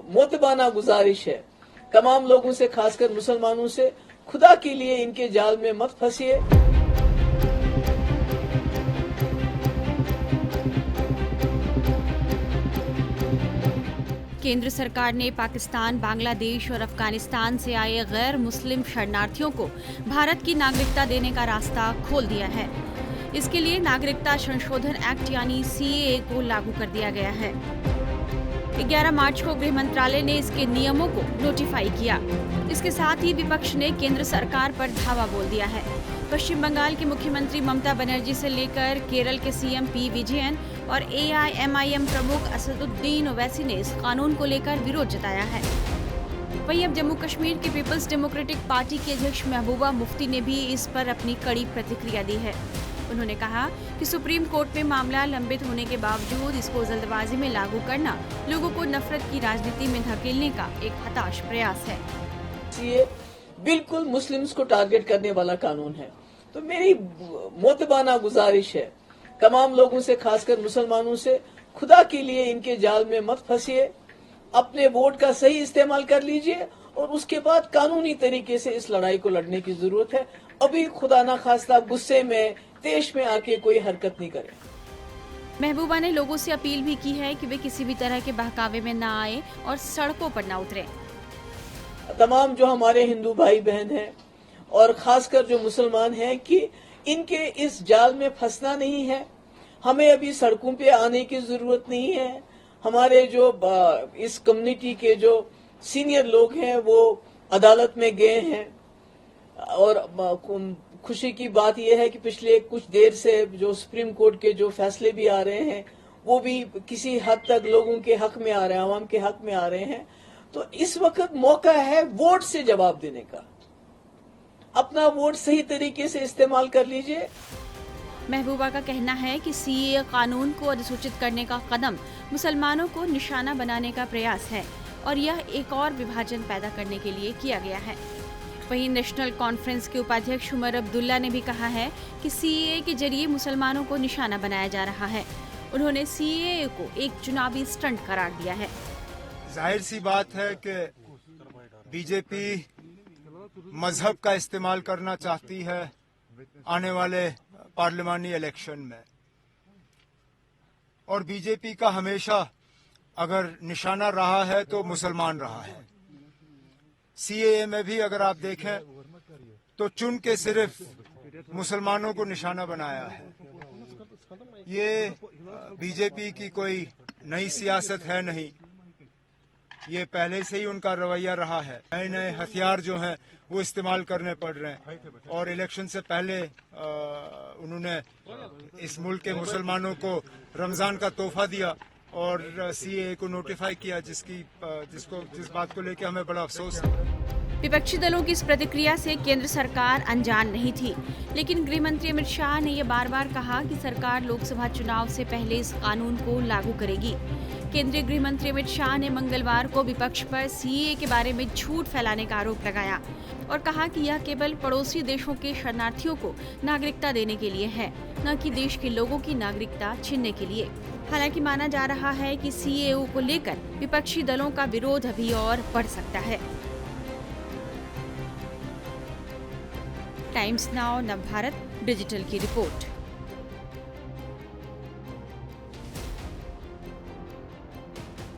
मोतबाना गुजारिश है तमाम लोगों से, खासकर मुसलमानों से, खुदा के लिए इनके जाल में मत फंसिए। केंद्र सरकार ने पाकिस्तान, बांग्लादेश और अफगानिस्तान से आए गैर मुस्लिम शरणार्थियों को भारत की नागरिकता देने का रास्ता खोल दिया है। इसके लिए नागरिकता संशोधन एक्ट यानी CAA को लागू कर दिया गया है। 11 मार्च को गृह मंत्रालय ने इसके नियमों को नोटिफाई किया। इसके साथ ही विपक्ष ने केंद्र सरकार पर धावा बोल दिया है। पश्चिम बंगाल की मुख्यमंत्री ममता बनर्जी से लेकर केरल के CM P विजयन और AIMIM प्रमुख असदुद्दीन ओवैसी ने इस कानून को लेकर विरोध जताया है। वहीं अब जम्मू कश्मीर की पीपल्स डेमोक्रेटिक पार्टी की अध्यक्ष महबूबा मुफ्ती ने भी इस पर अपनी कड़ी प्रतिक्रिया दी है। उन्होंने कहा कि सुप्रीम कोर्ट में मामला लंबित होने के बावजूद इसको जल्दबाजी में लागू करना लोगों को नफरत की राजनीति में धकेलने का एक हताश प्रयास है। ये बिल्कुल मुस्लिम्स को टारगेट करने वाला कानून है। तो मेरी मोतबाना गुजारिश है तमाम लोगों से, खासकर मुसलमानों से, खुदा के लिए इनके जाल में मत फंसिए। अपने वोट का सही इस्तेमाल कर लीजिए और उसके बाद कानूनी तरीके से इस लड़ाई को लड़ने की जरूरत है। अभी खुदा ना खास्ता गुस्से में, तेज में आके कोई हरकत नहीं करे। महबूबा ने लोगों से अपील भी की है कि वे किसी भी तरह के बहकावे में ना आए और सड़कों पर ना उतरे। तमाम जो हमारे हिंदू भाई बहन हैं और खासकर जो मुसलमान हैं कि इनके इस जाल में फंसना नहीं है। हमें अभी सड़कों पे आने की जरूरत नहीं है। हमारे जो इस कम्युनिटी के जो सीनियर लोग हैं वो अदालत में गए हैं और खुशी की बात यह है कि पिछले कुछ देर से जो सुप्रीम कोर्ट के जो फैसले भी आ रहे हैं वो भी किसी हद तक लोगों के हक में आ रहे हैं, आवाम के हक में आ रहे हैं। तो इस वक्त मौका है वोट से जवाब देने का। अपना वोट सही तरीके से इस्तेमाल कर लीजिए। महबूबा का कहना है कि CAA कानून को अधिसूचित करने का कदम मुसलमानों को निशाना बनाने का प्रयास है और यह एक और विभाजन पैदा करने के लिए किया गया है। वहीं नेशनल कॉन्फ्रेंस के उपाध्यक्ष उमर अब्दुल्ला ने भी कहा है कि CAA के जरिए मुसलमानों को निशाना बनाया जा रहा है। उन्होंने CAA को एक चुनावी स्टंट करार दिया है। जाहिर सी बात है कि बीजेपी मजहब का इस्तेमाल करना चाहती है आने वाले पार्लिमानी इलेक्शन में, और बीजेपी का हमेशा अगर निशाना रहा है तो मुसलमान रहा है। CAA में भी अगर आप देखें तो चुन के सिर्फ मुसलमानों को निशाना बनाया है। ये बीजेपी की कोई नई सियासत है नहीं, ये पहले से ही उनका रवैया रहा है। नए नए हथियार जो हैं वो इस्तेमाल करने पड़ रहे हैं और इलेक्शन से पहले उन्होंने इस मुल्क के मुसलमानों को रमजान का तोहफा दिया और CAA को नोटिफाई किया, जिस बात को लेकर हमें बड़ा अफसोस है। विपक्षी दलों की इस प्रतिक्रिया से केंद्र सरकार अनजान नहीं थी, लेकिन गृह मंत्री अमित शाह ने यह बार बार कहा कि सरकार लोकसभा चुनाव से पहले इस कानून को लागू करेगी। केंद्रीय गृह मंत्री अमित शाह ने मंगलवार को विपक्ष पर CAA के बारे में झूठ फैलाने का आरोप लगाया और कहा कि यह केवल पड़ोसी देशों के शरणार्थियों को नागरिकता देने के लिए है, न कि देश के लोगों की नागरिकता छीनने के लिए। हालांकि माना जा रहा है कि CAA को लेकर विपक्षी दलों का विरोध अभी और बढ़ सकता है। टाइम्स नाउ नवभारत डिजिटल की रिपोर्ट।